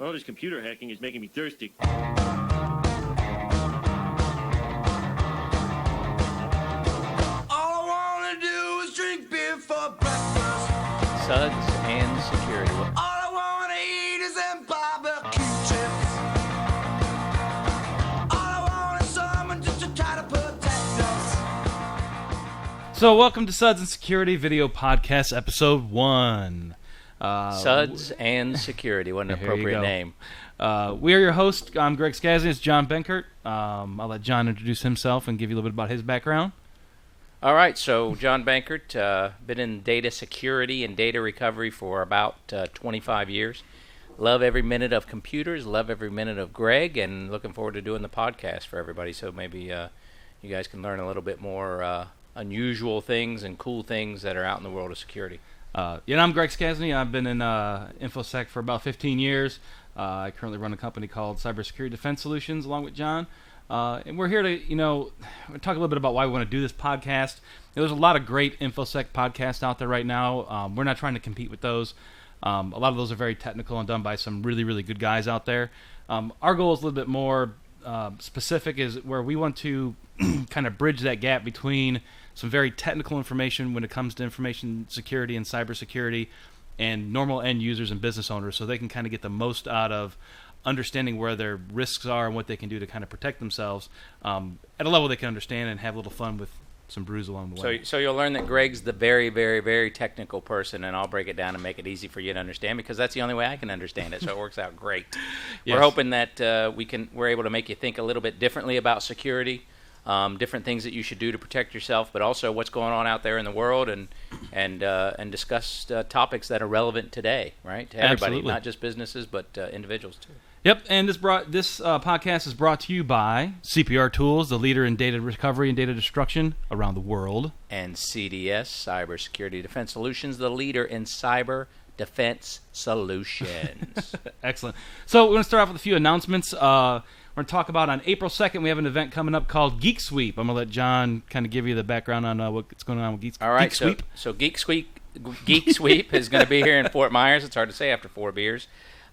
All this computer hacking is making me thirsty. All I wanna do is drink beer for breakfast. Suds and security. All I wanna eat is them barbecue chips. All I want is someone just to try to protect us. So welcome to Suds and Security Video Podcast, Episode 1. Suds and security. What an appropriate name. We are your hosts. I'm Greg Skazny. It's John Benkert. I'll let John introduce himself and give you a little bit about his background. All right, so John Benkert, been in data security and data recovery for about 25 years. Love every minute of computers, love every minute of Greg, and looking forward to doing the podcast for everybody. So maybe you guys can learn a little bit more unusual things and cool things that are out in the world of security. I'm Greg Skazny. I've been in InfoSec for about 15 years. I currently run a company called Cybersecurity Defense Solutions along with John. And we're here to, talk a little bit about why we want to do this podcast. There's a lot of great InfoSec podcasts out there right now. We're not trying to compete with those. A lot of those are very technical and done by some really, really good guys out there. Our goal is a little bit more specific, is where we want to kind of bridge that gap between some very technical information when it comes to information security and cybersecurity and normal end users and business owners, so they can kind of get the most out of understanding where their risks are and what they can do to kind of protect themselves at a level they can understand and have a little fun with some brews along the way. So you'll learn that Greg's the very, very, very technical person, and I'll break it down and make it easy for you to understand, because that's the only way I can understand it, so it works out great. Yes. We're hoping that we're able to make you think a little bit differently about security, different things that you should do to protect yourself, but also what's going on out there in the world, and discuss topics that are relevant today, right? To everybody, Absolutely. Not just businesses, but individuals too. Yep, and this podcast is brought to you by CPR Tools, the leader in data recovery and data destruction around the world. And CDS, Cybersecurity Defense Solutions, the leader in cyber defense solutions. Excellent. So we're going to start off with a few announcements. We're going to talk about on April 2nd, we have an event coming up called Geek Sweep. I'm going to let John kind of give you the background on what's going on with Geek Sweep. All right, so Geek Sweep is going to be here in Fort Myers. It's hard to say after 4 beers.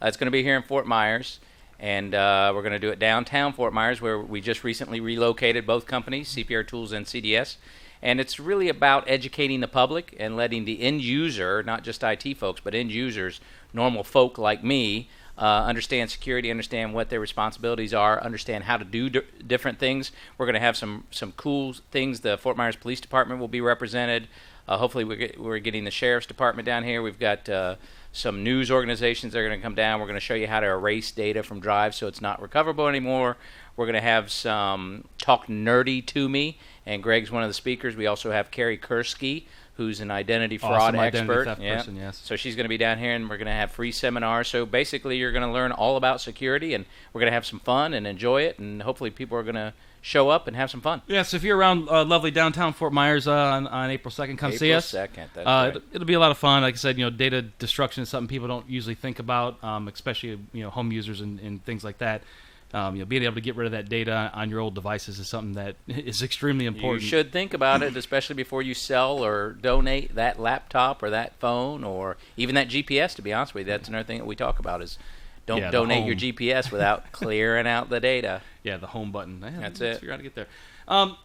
It's going to be here in Fort Myers, and we're going to do it downtown Fort Myers, where we just recently relocated both companies, CPR Tools and CDS. And it's really about educating the public and letting the end user, not just IT folks, but end users, normal folk like me, understand security, understand what their responsibilities are, understand how to do different things. We're going to have some cool things. The Fort Myers Police Department will be represented. Hopefully we're getting the Sheriff's Department down here. We've got some news organizations that are going to come down. We're going to show you how to erase data from drives so it's not recoverable anymore. We're going to have some Talk Nerdy to Me, and Greg's one of the speakers. We also have Carrie Kursky, who's an identity fraud expert. Identity theft person, yes. So she's going to be down here, and we're going to have free seminars. So basically you're going to learn all about security, and we're going to have some fun and enjoy it, and hopefully people are going to show up and have some fun. Yeah, so if you're around lovely downtown Fort Myers on April 2nd, come see us. April 2nd, that's right. It'll be a lot of fun. Like I said, data destruction is something people don't usually think about, especially home users and things like that. Being able to get rid of that data on your old devices is something that is extremely important. You should think about it, especially before you sell or donate that laptop or that phone or even that GPS, to be honest with you. That's another thing that we talk about is don't donate your GPS without clearing out the data. Yeah, the home button. That's let's it. figure out how to get there.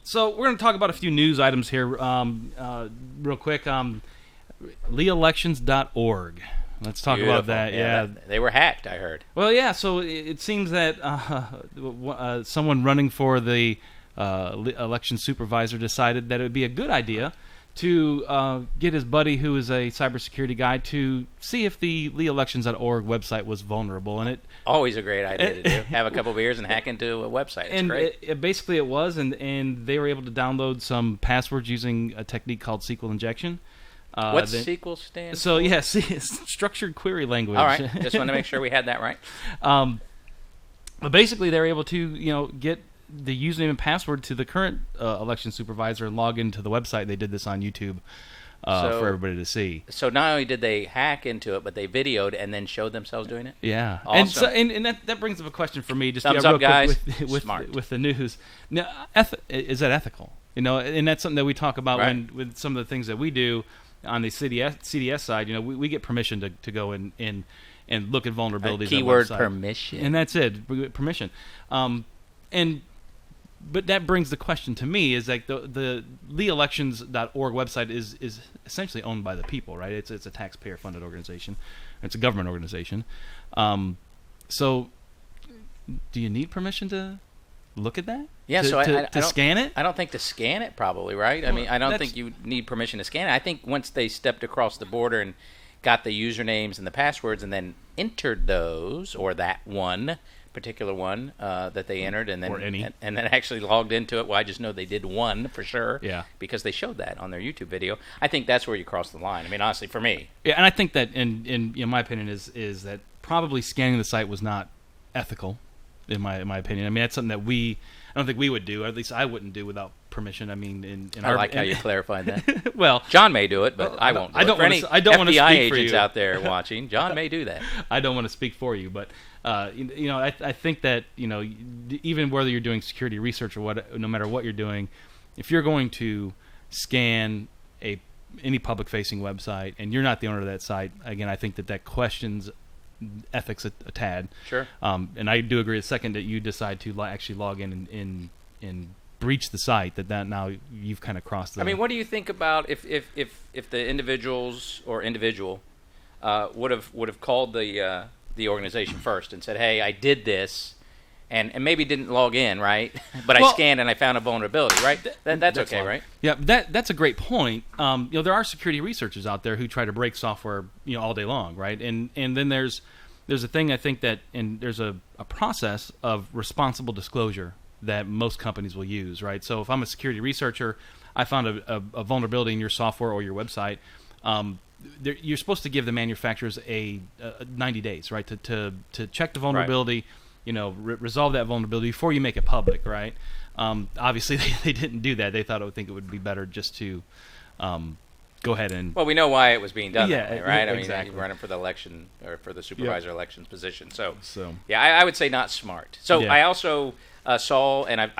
So we're going to talk about a few news items here real quick. Leeelections.org. Let's talk Beautiful. about that. Yeah. They were hacked, I heard. Well, yeah, so it seems that someone running for the election supervisor decided that it would be a good idea to get his buddy, who is a cybersecurity guy, to see if the leeelections.org website was vulnerable. And it always a great idea to do. Have a couple beers and hack into a website. It's great. Basically it was, and they were able to download some passwords using a technique called SQL injection. What's SQL stand for? So, yeah, structured query language. All right, just wanted to make sure we had that right. But basically, they were able to, get the username and password to the current election supervisor and log into the website. They did this on YouTube for everybody to see. So not only did they hack into it, but they videoed and then showed themselves doing it? Yeah. Awesome. And that brings up a question for me. Just Thumbs real up, guys. Quick with the news. Now, is that ethical? And that's something that we talk about with some of the things that we do on the CDS side. We get permission to go in and look at vulnerabilities. Keyword on website. permission. And that's it, permission. But that brings the question to me is like the leelections.org website is essentially owned by the people, right? It's a taxpayer-funded organization. It's a government organization. So do you need permission to look at that? Yeah, to, so I to don't scan it? I don't think to scan it probably, right? I mean, I don't think you need permission to scan it. I think once they stepped across the border and got the usernames and the passwords and then entered those, or that one particular one that they entered, and then or any. and then actually logged into it. Well, I just know they did one for sure. Yeah. Because they showed that on their YouTube video. I think that's where you cross the line. I mean, honestly, for me. Yeah, and I think that, in my opinion, is that probably scanning the site was not ethical, in my opinion. I mean, that's something that I don't think we would do. Or at least I wouldn't do without permission. I mean, I like how you clarified that. Well, John may do it, but I won't. I don't for wanna any s- I don't wanna FBI speak for agents you. out there watching. John may do that. I don't want to speak for you, but I think that even whether you're doing security research or no matter what you're doing, if you're going to scan any public-facing website and you're not the owner of that site, again, I think that questions ethics a tad. Sure. And I do agree. The second that you decide to actually log in and breach the site, that now you've kind of crossed the. I mean, what do you think about if the individuals or individual would have called the organization first and said, "Hey, I did this," and maybe didn't log in, right? But I scanned and I found a vulnerability, right? That's okay, fine. right? Yeah, that's a great point. There are security researchers out there who try to break software, all day long, right? And then there's a thing I think that, and there's a process of responsible disclosure that most companies will use, right? So if I'm a security researcher, I found a vulnerability in your software or your website. You're supposed to give the manufacturers a 90 days, right, to check the vulnerability, resolve that vulnerability before you make it public, right? Obviously, they didn't do that. They thought it would be better just to go ahead and. Well, we know why it was being done, Yeah, that way, right? exactly. I mean, you're running for the election or for the supervisor elections position. So yeah, I would say not smart. So Yeah. I also saw, and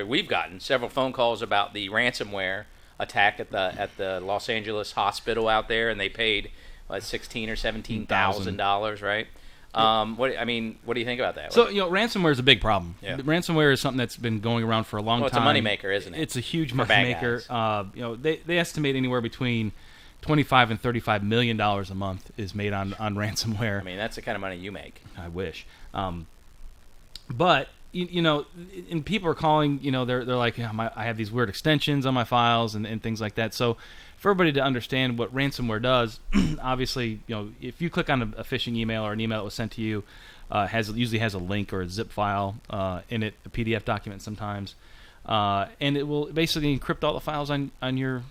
we've gotten several phone calls about the ransomware attack at the Los Angeles hospital out there, and they paid $16,000 or $17,000, right? What do you think about that? So ransomware is a big problem. Yeah. Ransomware is something that's been going around for a long time. It's a moneymaker, isn't it? It's a huge For bad moneymaker. They estimate anywhere between $25 and $35 million a month is made on ransomware. I mean, that's the kind of money you make. I wish. But and people are calling. They're like, I have these weird extensions on my files and things like that. So for everybody to understand what ransomware does, obviously, if you click on a phishing email or an email that was sent to you, usually has a link or a zip file in it, a PDF document sometimes, and it will basically encrypt all the files on your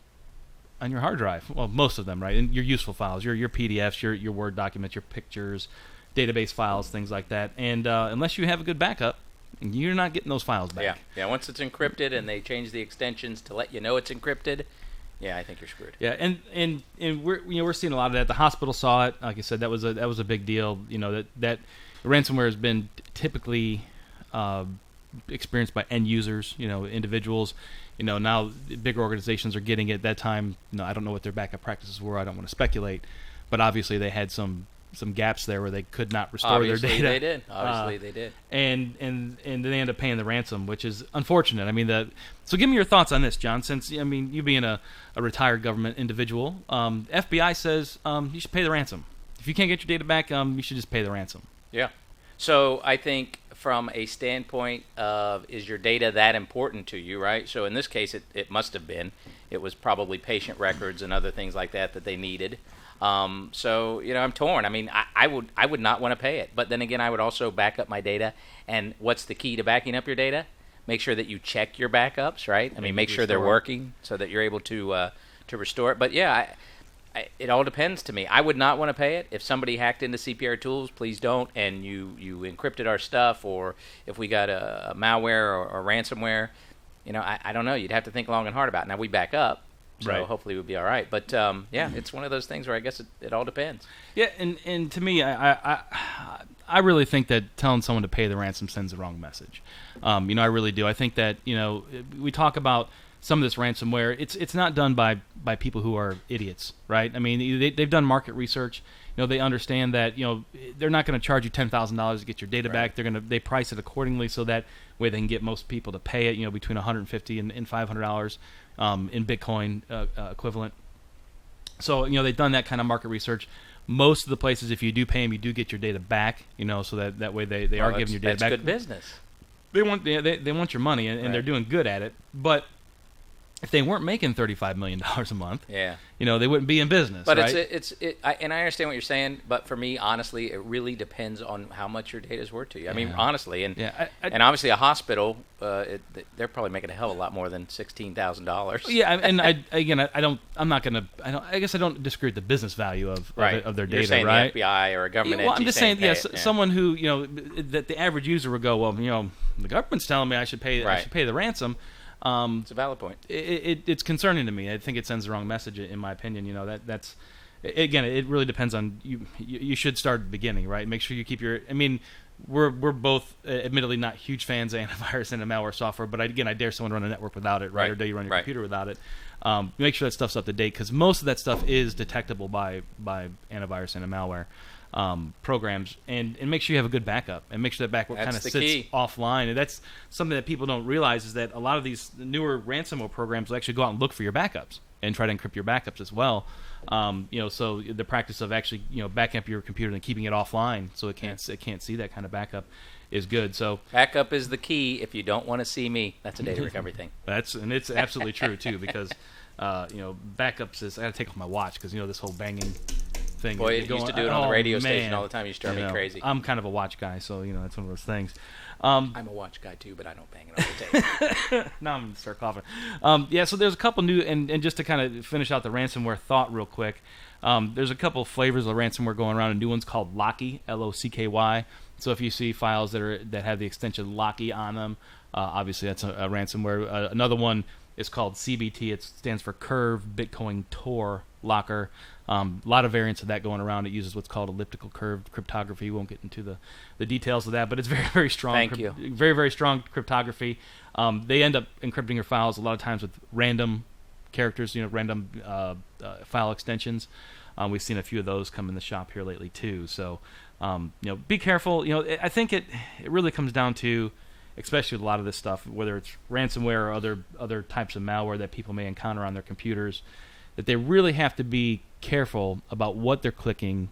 hard drive. Well, most of them, right? And your useful files, your PDFs, your Word documents, your pictures, database files, things like that. And unless you have a good backup, you're not getting those files back. Yeah. Once it's encrypted and they change the extensions to let you know it's encrypted, yeah, I think you're screwed. Yeah, and we're seeing a lot of that. The hospital saw it. Like I said, that was a big deal. That ransomware has been typically experienced by end users. Individuals. Now bigger organizations are getting it. That time, I don't know what their backup practices were. I don't want to speculate, but obviously they had some gaps there where they could not restore their data. Obviously they did. And then they end up paying the ransom, which is unfortunate. I mean, so give me your thoughts on this, John. Since you being a retired government individual, FBI says you should pay the ransom. If you can't get your data back, you should just pay the ransom. Yeah. So I think from a standpoint of, is your data that important to you, right? So in this case, it must have been. It was probably patient records and other things like that they needed. So I'm torn. I mean, I would not want to pay it, but then again, I would also back up my data. And what's the key to backing up your data? Make sure that you check your backups, right? I mean, make sure they're working so that you're able to restore it. But yeah, it all depends to me. I would not want to pay it. If somebody hacked into CPR tools, please don't. And you encrypted our stuff, or if we got a malware or ransomware, I don't know. You'd have to think long and hard about it. Now we back up. So right. Hopefully we'll be all right. But yeah, it's one of those things where I guess it all depends. Yeah, and to me, I really think that telling someone to pay the ransom sends the wrong message. I really do. I think that we talk about some of this ransomware. It's not done by people who are idiots, right? I mean, they've done market research, they understand that they're not going to charge you $10,000 to get your data back. They price it accordingly so that way they can get most people to pay it. Between $150 and $500 in Bitcoin equivalent. So they've done that kind of market research. Most of the places, if you do pay them, you do get your data back. So that way they are giving your data back. That's good business. They want your money, and they're doing good at it. But if they weren't making $35 million a month, they wouldn't be in business. But right? And I understand what you're saying. But for me, honestly, it really depends on how much your data is worth to you. I mean, honestly, and obviously, a hospital, they're probably making a hell of a lot more than $16,000. Yeah, and I guess I don't disagree with the business value of their data. You're saying right? the FBI or a government Well, entity. I'm just saying, someone who that the average user would go, well, the government's telling me I should pay the ransom. It's a valid point. It's concerning to me. I think it sends the wrong message, in my opinion. That's again, it really depends on you. You should start at the beginning, right? Make sure you keep your. I mean, we're both admittedly not huge fans of antivirus and malware software, but I dare someone run a network without it, right? Or dare you run your computer without it. Make sure that stuff's up to date, because most of that stuff is detectable by antivirus and malware programs, and make sure you have a good backup, and make sure that backup kind of sits offline. And that's something that people don't realize, is that a lot of these newer ransomware programs will actually go out and look for your backups and try to encrypt your backups as well. So the practice of actually backing up your computer and keeping it offline so it can't see that kind of backup is good. So backup is the key. If you don't want to see me, that's a data recovery thing. It's absolutely true too, because backups is, I got to take off my watch because this whole banging thing. Boy, you used to do it on the radio station all the time. You used to drive me crazy. I'm kind of a watch guy, so that's one of those things. I'm a watch guy too, but I don't bang it on the tape. Now I'm going to start coughing. So there's a couple new, and just to kind of finish out the ransomware thought real quick, there's a couple flavors of ransomware going around. A new one's called Locky, L-O-C-K-Y. So if you see files that have the extension Locky on them, obviously that's a ransomware. Another one is called CBT. It stands for Curve Bitcoin Tor Locker. A lot of variants of that going around. It uses what's called elliptical curved cryptography. We won't get into the details of that, but it's very, very strong. Thank you. Very, very strong cryptography. They end up encrypting your files a lot of times with random characters, random file extensions. We've seen a few of those come in the shop here lately too. So, be careful. I think it really comes down to, especially with a lot of this stuff, whether it's ransomware or other types of malware that people may encounter on their computers, that they really have to be careful about what they're clicking,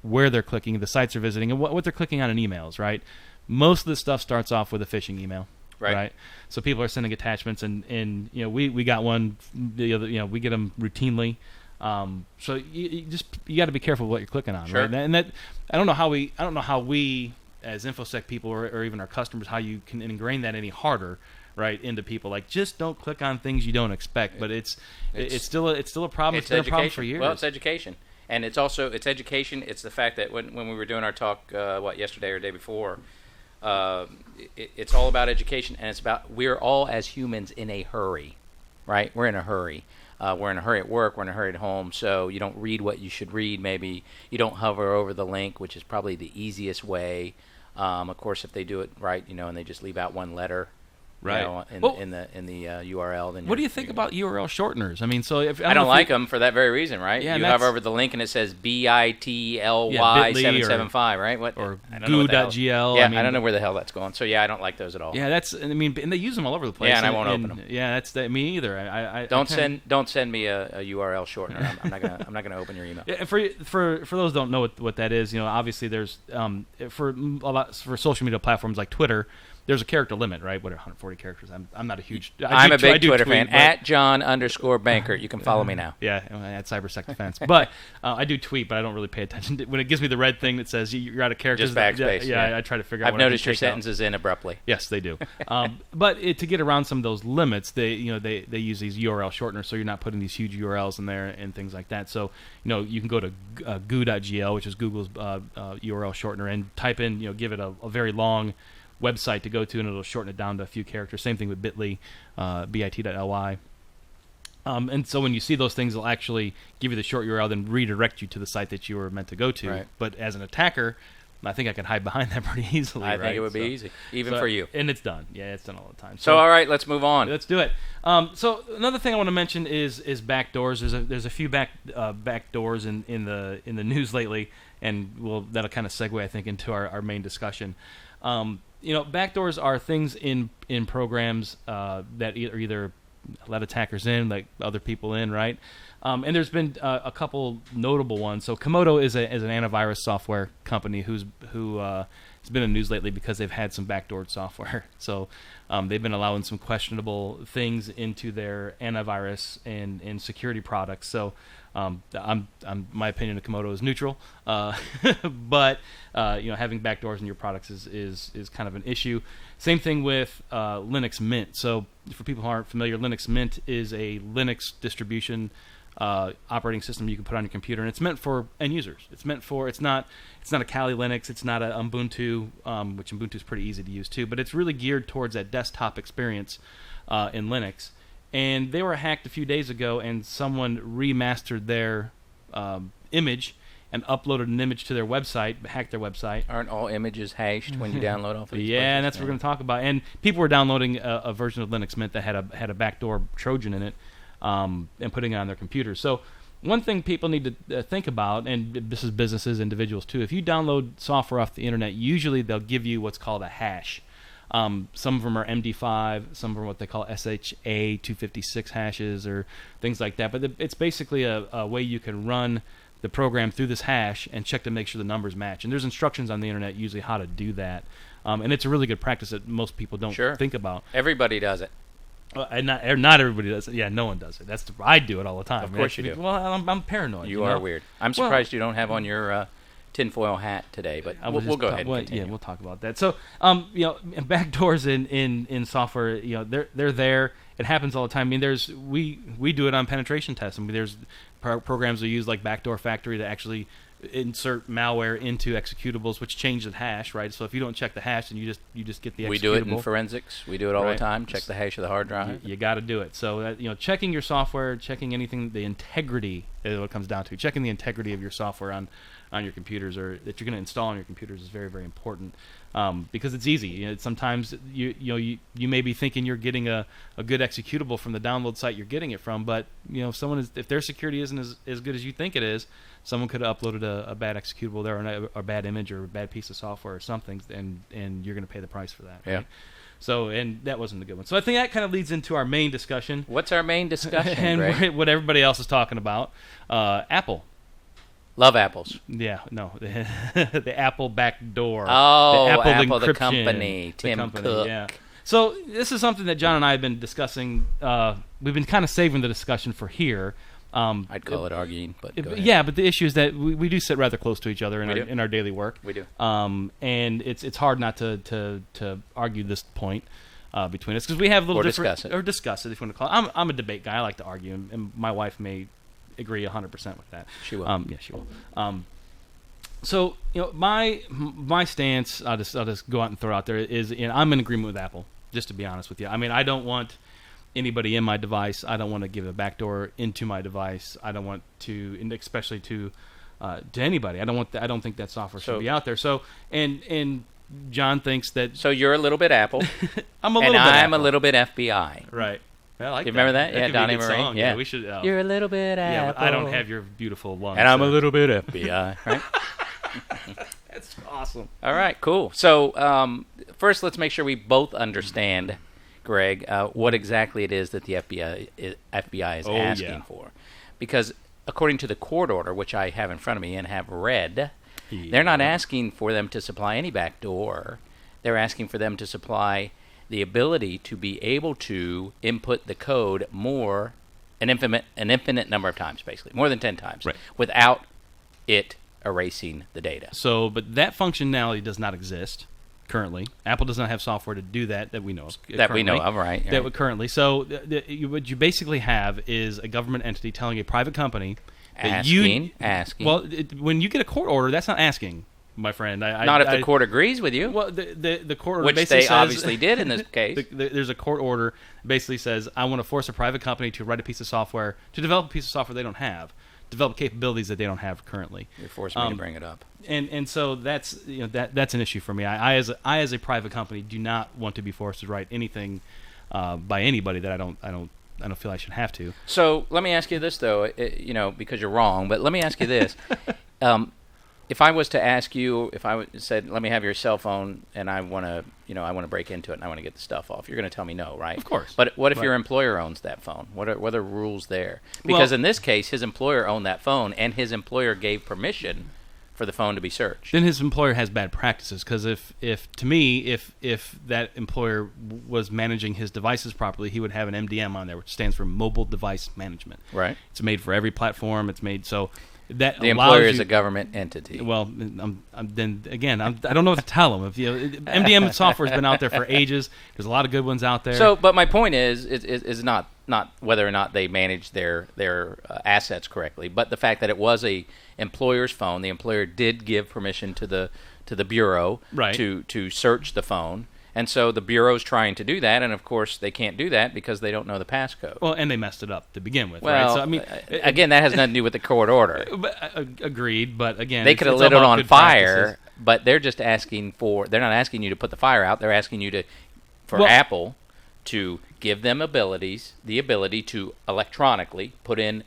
where they're clicking, the sites they're visiting, and what they're clicking on in emails, right? Most of this stuff starts off with a phishing email, right? So people are sending attachments, and we got one the other, we get them routinely. So you got to be careful what you're clicking on, right? And that I don't know how we as InfoSec people or even our customers, how you can ingrain that any harder, right, into people. Like, just don't click on things you don't expect. But it's still a problem. It's been a problem for years. Well, it's education, and it's education. It's the fact that when we were doing our talk, yesterday or the day before, it's all about education, and it's about, we're all as humans in a hurry, right? We're in a hurry. We're in a hurry at work. We're in a hurry at home. So you don't read what you should read. Maybe you don't hover over the link, which is probably the easiest way. Of course, if they do it right, and they just leave out one letter, right, in the URL. Then what do you think about URL shorteners? I mean, so if I don't like them for that very reason, right? Yeah, you hover over the link and it says BITLY 775, right? What, or goo.gl. Yeah, I don't know where the hell that's going. So yeah, I don't like those at all. Yeah, and they use them all over the place. Yeah, and I won't open them. Yeah, me either. I don't send me a URL shortener. I'm not gonna open your email. Yeah, for those who don't know what that is, obviously there's for social media platforms like Twitter, there's a character limit, right? 140 characters. I'm not a huge. I'm a big Twitter fan. At John_Bankert. You can follow me now. Yeah, at CyberSec Defense. But I do tweet, but I don't really pay attention when it gives me the red thing that says you're out of characters. Just backspace. Yeah, I try to figure out. I've noticed your sentences end abruptly. Yes, they do. But to get around some of those limits, they use these URL shorteners, so you're not putting these huge URLs in there and things like that. So you can go to goo.gl, which is Google's URL shortener, and type in, give it a very long website to go to, and it'll shorten it down to a few characters. Same thing with bit.ly, bit.ly. And so when you see those things, it'll actually give you the short URL, then redirect you to the site that you were meant to go to. Right. But as an attacker, I think I can hide behind that pretty easily. I think it would be easy, even for you. And it's done. Yeah, it's done all the time. So all right, let's move on. Let's do it. So another thing I want to mention is backdoors. There's a few backdoors in the news lately, and that'll kind of segue, I think, into our main discussion. Backdoors are things in programs that either let attackers in, like other people in, right? And there's been a couple notable ones. So Komodo is an antivirus software company who has been in the news lately because they've had some backdoored software. So they've been allowing some questionable things into their antivirus and security products. So my opinion of Komodo is neutral, but having backdoors in your products is kind of an issue. Same thing with Linux Mint. So for people who aren't familiar, Linux Mint is a Linux distribution operating system you can put on your computer, and it's meant for end users. It's not a Kali Linux, it's not a Ubuntu, which Ubuntu is pretty easy to use too, but it's really geared towards that desktop experience in Linux. And they were hacked a few days ago, and someone remastered their image and uploaded an image to their website, hacked their website. Aren't all images hashed when you download off of these Yeah, places? and that's what we're going to talk about. And people were downloading a version of Linux Mint that had a backdoor Trojan in it, and putting it on their computers. So one thing people need to think about, and this is businesses, individuals too, if you download software off the internet, usually they'll give you what's called a hash. Some of them are MD5, some of them are what they call SHA 256 hashes or things like that. But it's basically a way you can run the program through this hash and check to make sure the numbers match. And there's instructions on the internet usually how to do that. And it's a really good practice that most people don't think about. Everybody does it. And not everybody does it. Yeah, no one does it. I do it all the time. Of course you do. Well, I'm paranoid. You are weird. I'm surprised you don't have on your tinfoil hat today, but we'll go ahead and continue. Yeah, we'll talk about that. So, backdoors in software, they're there. It happens all the time. I mean, we do it on penetration tests. I mean, there's programs we use like Backdoor Factory to actually insert malware into executables, which change the hash, right? So if you don't check the hash, then you just get the executable. We do it in forensics. We do it all the time. Check the hash of the hard drive. You got to do it. So that, checking your software, checking anything, the integrity is what it comes down to. Checking the integrity of your software on your computers, or that you're going to install on your computers, is very, very important, because it's easy. Sometimes you may be thinking you're getting a good executable from the download site you're getting it from, but if their security isn't as good as you think it is, someone could have uploaded a bad executable there, or a bad image, or a bad piece of software or something, and you're going to pay the price for that. Yeah. Right? So, and that wasn't a good one. So I think that kind of leads into our main discussion. What's our main discussion, and Greg? what everybody else is talking about. Apple. Love apples. Yeah, no, the Apple backdoor. Oh, the Apple encryption, the company, Tim Cook. Yeah. So this is something that John and I have been discussing. We've been kind of saving the discussion for here. I'd call it arguing, but go ahead. Yeah, but the issue is that we do sit rather close to each other in our daily work. We do. And it's hard not to argue this point between us, because we have a little different... Or discuss it, if you want to call it. I'm a debate guy. I like to argue, and my wife may agree 100% with that. She will. Yeah, she will. So my stance, I'll just go out and throw it out there, is I'm in agreement with Apple, just to be honest with you. I mean, I don't want anybody in my device. I don't want to give a backdoor into my device. I don't want to, and especially to anybody. I don't think that software should be out there. So and John thinks that. So you're a little bit Apple. I'm a little bit I'm Apple. a little bit FBI. Right. I like you remember that? That Yeah, could be a Donnie good Marie. song. Yeah, we should. You're a little bit Apple. Yeah, but I don't have your beautiful lungs. And I'm a little bit FBI. Right. That's awesome. All right, cool. So first, let's make sure we both understand, Greg, what exactly it is that the FBI is asking for. Because according to the court order, which I have in front of me and have read, they're not asking for them to supply any backdoor. They're asking for them to supply the ability to be able to input the code an infinite number of times, basically, more than 10 times, without it erasing the data. So, but that functionality does not exist currently. Apple does not have software to do that we know of. We know of, right. That would currently. So, what you basically have is a government entity telling a private company that asking. Well, when you get a court order, that's not asking, my friend. Not if the court agrees with you. Well, the court order which basically they obviously did in this case. There's a court order that basically says, I want to force a private company to write a piece of software, to develop a piece of software they don't have, develop capabilities that they don't have currently. You're forcing me to bring it up. And so that's that's an issue for me. I as a private company do not want to be forced to write anything by anybody that I don't feel I should have to. So let me ask you this though, because you're wrong. But let me ask you this: if I was to ask you, if I said, "Let me have your cell phone," and I want to break into it and I want to get the stuff off, you're going to tell me no, right? Of course. But what if your employer owns that phone? What are the rules there? Because in this case, his employer owned that phone, and his employer gave permission for the phone to be searched. Then his employer has bad practices, because if that employer was managing his devices properly, he would have an MDM on there, which stands for Mobile Device Management. Right. It's made for every platform. It's made so that the allows employer you, is a government entity. Well, then again, I don't know what to tell them. MDM software has been out there for ages. There's a lot of good ones out there. So, but my point is not whether or not they manage their assets correctly, but the fact that it was a employer's phone. The employer did give permission to the bureau to search the phone, and so the bureau's trying to do that, and of course they can't do that because they don't know the passcode. Well, and they messed it up to begin with. Well, right? So I mean, again, that has nothing to do with the court order. Agreed, but again, they could have lit it on fire, but they're just asking for. They're not asking you to put the fire out. They're asking you for Apple to give them the ability to electronically put in,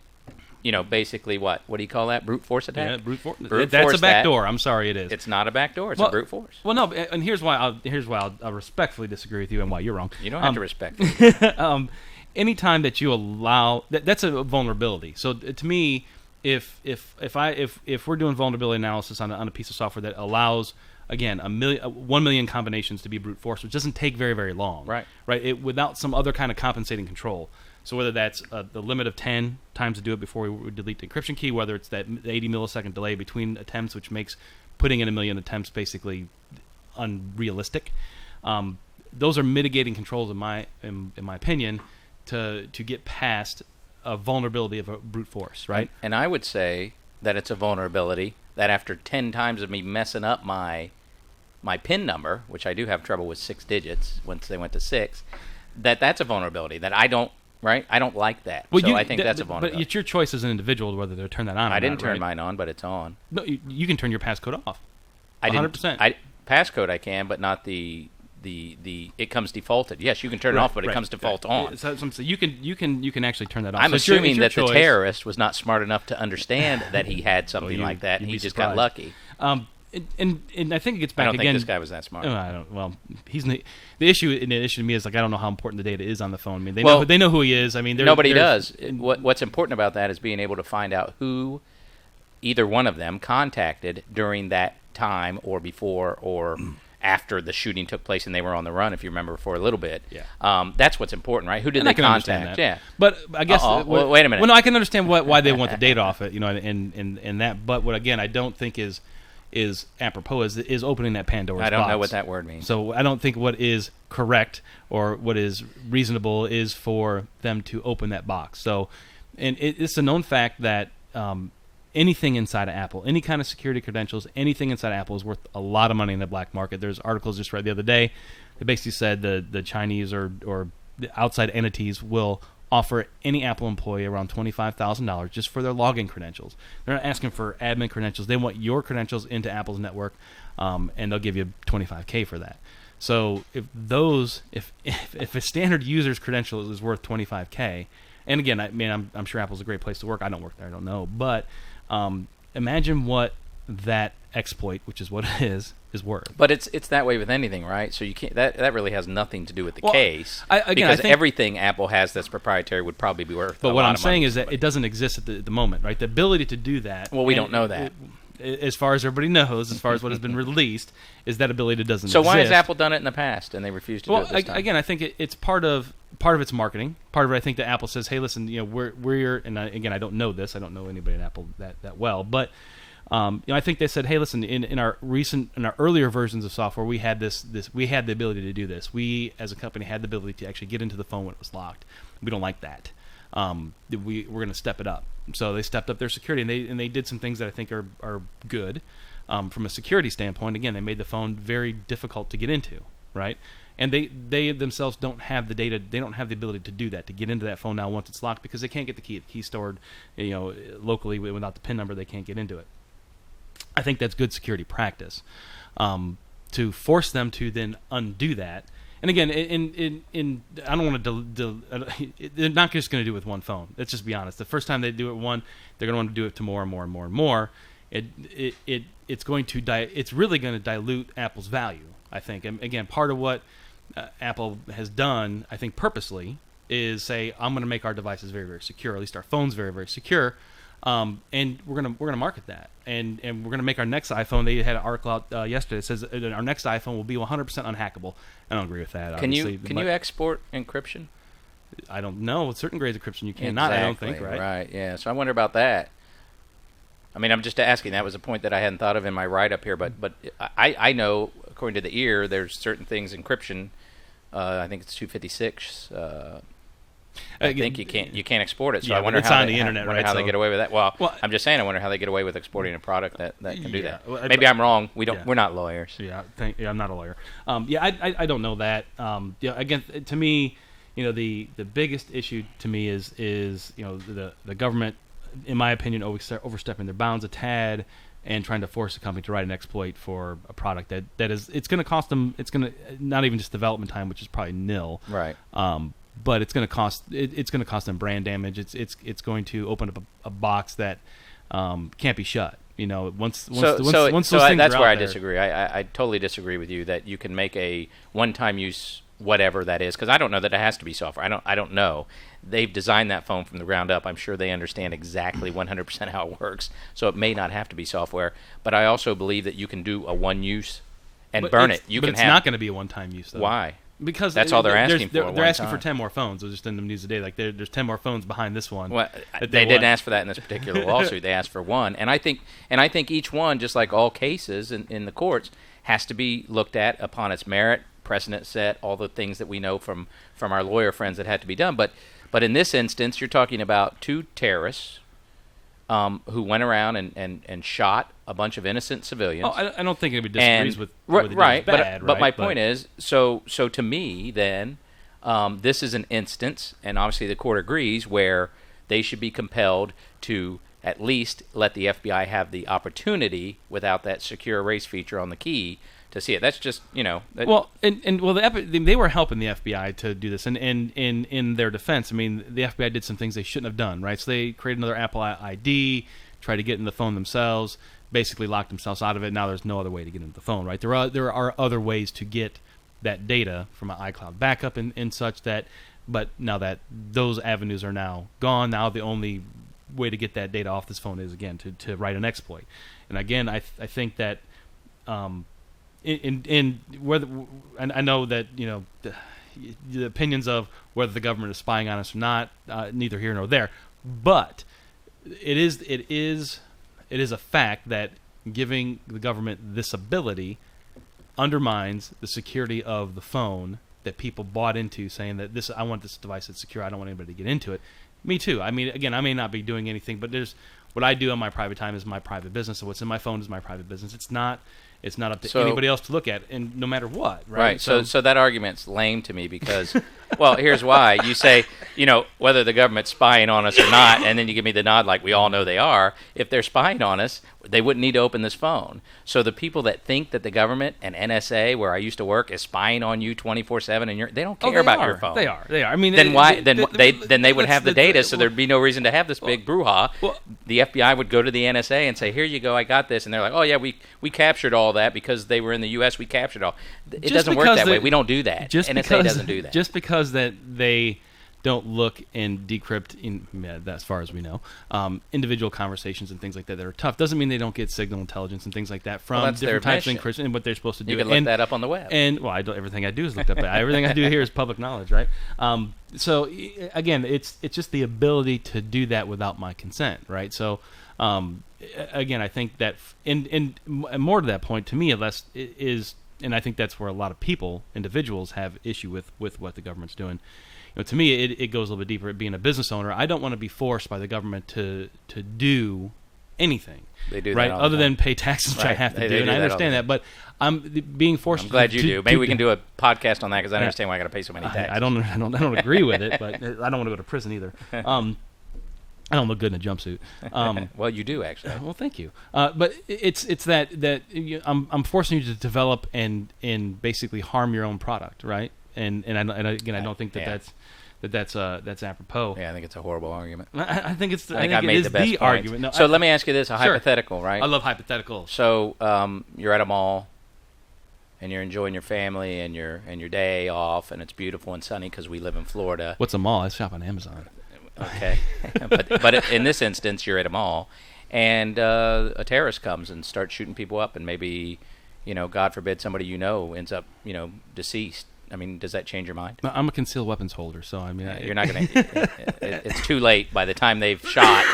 basically what do you call that? Brute force attack? Yeah, brute force. Brute That's force a backdoor. I'm sorry, it is. It's not a backdoor. It's a brute force. Well, no, and here's why I'll respectfully disagree with you and why you're wrong. You don't have to respect me. Anytime that you allow that's a vulnerability. So to me, if we're doing vulnerability analysis on a piece of software that allows, again, 1 million combinations to be brute force, which doesn't take very, very long. Right. Without some other kind of compensating control. So whether that's the limit of 10 times to do it before we delete the encryption key, whether it's that 80 millisecond delay between attempts, which makes putting in 1 million attempts basically unrealistic. Those are mitigating controls, in my opinion, to get past a vulnerability of a brute force, right? And I would say that it's a vulnerability that after 10 times of me messing up my PIN number, which I do have trouble with 6 digits once they went to 6, that's a vulnerability that I don't. Right, I don't like that. Well, I think that's a vulnerability. But it's your choice as an individual whether to turn that on. I didn't turn right? mine on, but it's on. No, you can turn your passcode off. 100%. Passcode I can, but not the. It comes defaulted. Yes, you can turn it off, but it comes default on. So you can actually turn that off. I'm assuming that the choice. Terrorist was not smart enough to understand that he had something like that, and he just got lucky. And I think it gets back I don't again. think this guy was that smart. I don't. Well, the issue to me is I don't know how important the data is on the phone. I mean, they know who he is. I mean, nobody does. What's important about that is being able to find out who either one of them contacted during that time, or before, or after the shooting took place and they were on the run. If you remember, for a little bit. Yeah. That's what's important, right? Who did and they I can contact? Yeah. But I guess. Well, wait a minute. Well, no, I can understand why they want the data off it. And that. But what again I don't think is apropos is opening that Pandora's box. I don't know what that word means. So I don't think what is correct or what is reasonable is for them to open that box. So, and it's a known fact that anything inside of Apple, any kind of security credentials, anything inside of Apple is worth a lot of money in the black market. There's articles just read the other day that basically said the Chinese or the outside entities will offer any Apple employee around $25,000 just for their login credentials. They're not asking for admin credentials. They want your credentials into Apple's network, and they'll give you $25K for that. So if a standard user's credential is worth $25K, and again, I mean, I'm sure Apple's a great place to work. I don't work there. I don't know, but imagine what that exploit, which is what it is worth. But it's that way with anything, right? So you can't. That really has nothing to do with the case. I because think everything Apple has that's proprietary would probably be worth. But a what lot I'm of saying money. is that it doesn't exist at the moment, right? The ability to do that. Well, we don't know that. As far as everybody knows, as far as what has been released, is that ability doesn't so exist. why has Apple done it in the past and they refuse to do it this time? Again, I think it's part of its marketing. Part of it, I think that Apple says, "Hey, listen, we're," and again, I don't know this. I don't know anybody at Apple that well, but I think they said, "Hey, listen, in our earlier versions of software, we had we had the ability to do this. We, as a company, had the ability to actually get into the phone when it was locked. We don't like that. We're going to step it up." So they stepped up their security, and they did some things that I think are good from a security standpoint. Again, they made the phone very difficult to get into, right? And they themselves don't have the data. They don't have the ability to do that, to get into that phone now once it's locked, because they can't get the key. The key stored, locally without the PIN number. They can't get into it. I think that's good security practice. To force them to then undo that. And again, I don't want to. They're not just going to do it with one phone. Let's just be honest. The first time they do it one, they're going to want to do it to more and more and more and more. It's going to it's really going to dilute Apple's value, I think. And again, part of what Apple has done, I think purposely, is say, I'm going to make our devices very, very secure, or at least our phones very, very secure, and we're gonna market that, and we're gonna make our next iPhone. They had an article out yesterday that says our next iPhone will be 100% unhackable. I don't agree with that. Can you export encryption? I don't know. With certain grades of encryption, you cannot. Exactly. I don't think. Right. Yeah. So I wonder about that. I mean, I'm just asking. That was a point that I hadn't thought of in my write-up here, but I know, according to the ear, there's certain things encryption. I think it's 256. I think you can't export it. So yeah, I wonder it's how on they, the internet, wonder right? how they get away with that. Well, I'm just saying. I wonder how they get away with exporting a product that can do that. Well, Maybe I'm wrong. We're not lawyers. Yeah, I'm not a lawyer. I don't know that. Again, to me, the biggest issue to me is the government, in my opinion, overstepping their bounds a tad and trying to force a company to write an exploit for a product that is, it's going to cost them. It's going to not even just development time, which is probably nil. Right. But it's going to cost. It's going to cost them brand damage. It's going to open up a box that can't be shut. Once those things that's are where out I there. disagree. I totally disagree with you that you can make a one-time use whatever that is, because I don't know that it has to be software. I don't know. They've designed that phone from the ground up. I'm sure they understand exactly 100% how it works. So it may not have to be software. But I also believe that you can do a one-use and burn it. But it's not going to be a one-time use, though. Why? Because that's all they're asking for. They're asking for 10 more phones. It was just in the news today. Like there's 10 more phones behind this one. Well, they didn't ask for that in this particular lawsuit. They asked for one, and I think each one, just like all cases in the courts, has to be looked at upon its merit, precedent set, all the things that we know from our lawyer friends that had to be done. But in this instance, you're talking about two terrorists who went around and shot a bunch of innocent civilians. Oh, I don't think anybody disagrees with whether right. It's bad, but my point is, so to me, then this is an instance, and obviously the court agrees, where they should be compelled to at least let the FBI have the opportunity, without that secure erase feature on the key, to see it. That's just they were helping the FBI to do this, and in their defense, I mean, the FBI did some things they shouldn't have done, right? So they created another Apple ID, tried to get in the phone themselves, basically locked themselves out of it. Now there's no other way to get into the phone, right? There are other ways to get that data from an iCloud backup and such but now that those avenues are now gone, now the only way to get that data off this phone is, again, to write an exploit. And again, I think that in whether, and I know that the opinions of whether the government is spying on us or not, neither here nor there, but it is a fact that giving the government this ability undermines the security of the phone that people bought into, saying that I want this device that's secure. I don't want anybody to get into it. Me too. I mean, again, I may not be doing anything, but what I do on my private time is my private business. So what's in my phone is my private business. It's not up to anybody else to look at, and no matter what, right? Right. So that argument's lame to me because, well, here's why. You say, whether the government's spying on us or not, and then you give me the nod like we all know they are. If they're spying on us, they wouldn't need to open this phone. So the people that think that the government and NSA, where I used to work, is spying on you 24/7, and they don't care about your phone. They are. I mean, then why? Then they would have the data, so there'd be no reason to have this big brouhaha. Well, the FBI would go to the NSA and say, "Here you go, I got this," and they're like, "Oh yeah, we captured all that because they were in the U.S. We captured all." It doesn't work that way. We don't do that. NSA doesn't do that. Just because that they don't look and decrypt, as far as we know, individual conversations and things like that are tough, doesn't mean they don't get signal intelligence and things like that from different types of encryption and what they're supposed to do. You can look that up on the web. And everything I do is looked up. Everything I do here is public knowledge, right? So again, it's just the ability to do that without my consent, right? So again, I think that, and more to that point, to me, unless it is, and I think that's where a lot of individuals have issue with what the government's doing. To me, it goes a little bit deeper. Being a business owner, I don't want to be forced by the government to do anything. They do right, that all the other time. than pay taxes, which I Right. have to They do, do and I that all understand the that. But I'm being forced. I'm glad to, you do. Maybe we can do a podcast on that because I understand why I got to pay so many taxes. I don't agree with it, but I don't want to go to prison either. I don't look good in a jumpsuit. Well, you do actually. Well, thank you. But it's that I'm forcing you to develop and basically harm your own product, right? And again, I don't think that's apropos. Yeah, I think it's a horrible argument. I think it's. I think I made it is the best points. argument. No, so let me ask you this: a Sure. hypothetical, right? I love hypotheticals. So you're at a mall, and you're enjoying your family and your day off, and it's beautiful and sunny because we live in Florida. What's a mall? I shop on Amazon. Okay, but in this instance, you're at a mall, and a terrorist comes and starts shooting people up, and maybe, God forbid, somebody ends up, deceased. I mean, does that change your mind? No, I'm a concealed weapons holder, so I mean, You're not going to. It's too late. By the time they've shot,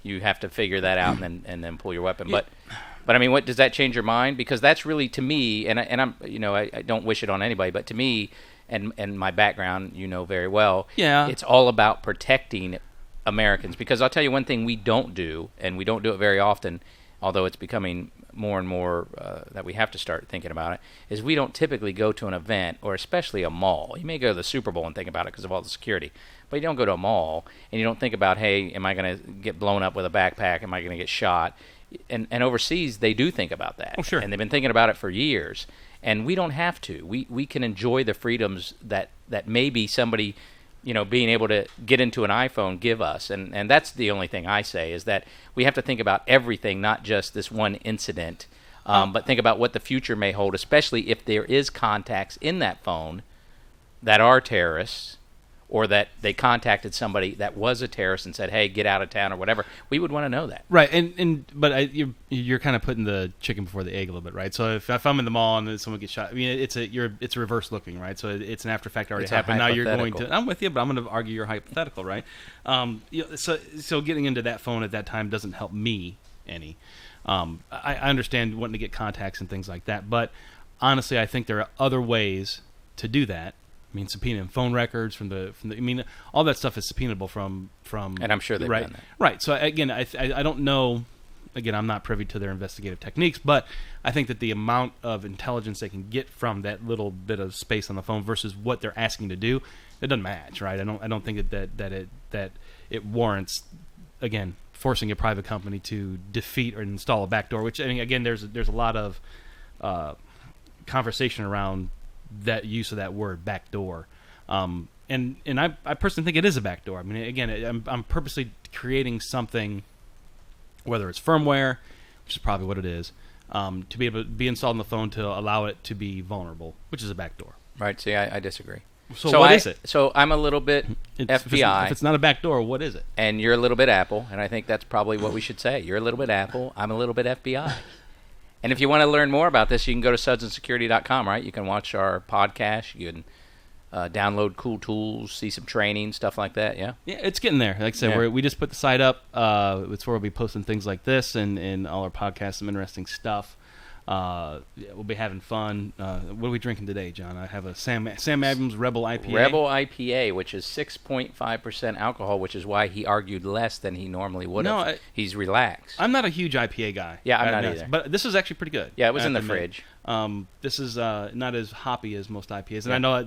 you have to figure that out and then pull your weapon. But I mean, what does that change your mind? Because that's really, to me, and I'm I don't wish it on anybody, but to me. And my background, very well. Yeah. It's all about protecting Americans. Because I'll tell you one thing we don't do, and we don't do it very often, although it's becoming more and more that we have to start thinking about it, is we don't typically go to an event, or especially a mall. You may go to the Super Bowl and think about it because of all the security. But you don't go to a mall, and you don't think about, hey, am I going to get blown up with a backpack? Am I going to get shot? And overseas, they do think about that. Oh, sure. And they've been thinking about it for years. And we don't have to. We can enjoy the freedoms that maybe somebody, being able to get into an iPhone give us. And that's the only thing I say is that we have to think about everything, not just this one incident, but think about what the future may hold, especially if there is contacts in that phone that are terrorists, or that they contacted somebody that was a terrorist and said, "Hey, get out of town," or whatever. We would want to know that. Right, but you're kind of putting the chicken before the egg a little bit, right? So if I'm in the mall and someone gets shot, I mean, it's reverse looking, right? So it's an after fact already happened. Now you're going to. I'm with you, but I'm going to argue you're hypothetical, right? So getting into that phone at that time doesn't help me any. I understand wanting to get contacts and things like that, but honestly, I think there are other ways to do that. I mean, subpoenaing phone records from the. I mean, all that stuff is subpoenable from. And I'm sure they've right, done that. Right. So again, I don't know. Again, I'm not privy to their investigative techniques, but I think that the amount of intelligence they can get from that little bit of space on the phone versus what they're asking to do, it doesn't match, right? I don't think that it warrants, again, forcing a private company to defeat or install a backdoor. Which, I mean, again, there's a lot of conversation around that use of that word backdoor, and I personally think it is a backdoor. I mean, again, I'm purposely creating something, whether it's firmware, which is probably what it is, to be able to be installed on the phone to allow it to be vulnerable, which is a backdoor. Right. See, I disagree. So what is it? So I'm a little bit FBI. If it's not a backdoor, what is it? And you're a little bit Apple, and I think that's probably what we should say. You're a little bit Apple. I'm a little bit FBI. And if you want to learn more about this, you can go to sudsandsecurity.com, right? You can watch our podcast. You can download cool tools, see some training, stuff like that, yeah? Yeah, it's getting there. Like I said, Yeah. we just put the site up. It's where we'll be posting things like this and all our podcasts, some interesting stuff. We'll be having fun. What are we drinking today, John? I have a Sam Adams Rebel IPA. Rebel IPA, which is 6.5% alcohol, which is why he argued less than he normally would have. No, He's relaxed. I'm not a huge IPA guy. Yeah, I'm not either. But this is actually pretty good. Yeah, it was in the I have to admit. fridge. This is not as hoppy as most IPAs, and Yeah. I know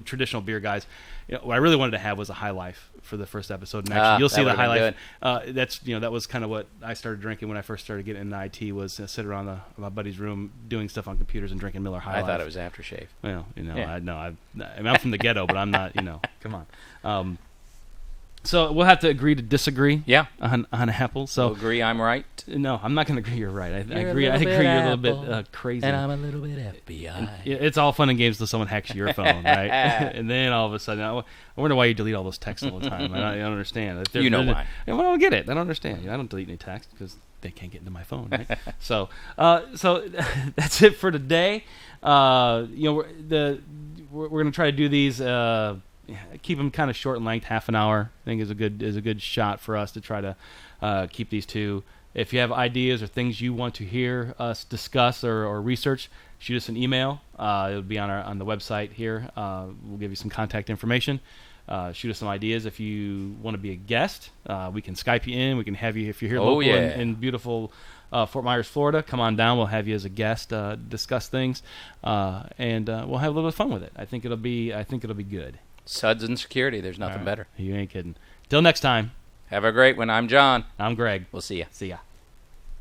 traditional beer guys. What I really wanted to have was a High Life for the first episode, and actually you'll see the High Life. That was kind of what I started drinking when I first started getting into IT. Was sit around my buddy's room doing stuff on computers and drinking Miller High Life. I thought it was aftershave. Well, Yeah. I'm from the ghetto, but I'm not. Come on. So we'll have to agree to disagree. Yeah. On Apple. So We'll agree I'm right. no, I'm not going to agree. You're right. I You're agree. a I little agree. bit You're a little bit Apple, crazy. And I'm a little bit FBI. Yeah, it's all fun and games until someone hacks your phone, right? And then all of a sudden, I wonder why you delete all those texts all the time. I don't understand. You know why. I don't get it. I don't understand. I don't delete any texts because they can't get into my phone, right? so that's it for today. We're going to try to do these. Keep them kind of short in length, half an hour. I think is a good shot for us to try to keep these two. If you have ideas or things you want to hear us discuss or research, shoot us an email. It'll be on the website here. We'll give you some contact information. Shoot us some ideas. If you want to be a guest, we can Skype you in. We can have you, if you're here Oh, local yeah. in beautiful Fort Myers, Florida, come on down. We'll have you as a guest, discuss things, and we'll have a little bit of fun with it. I think it'll be good. Suds and security. There's nothing All right. better. You ain't kidding. Till next time, Have a great one. I'm John. I'm Greg. We'll see you. See ya.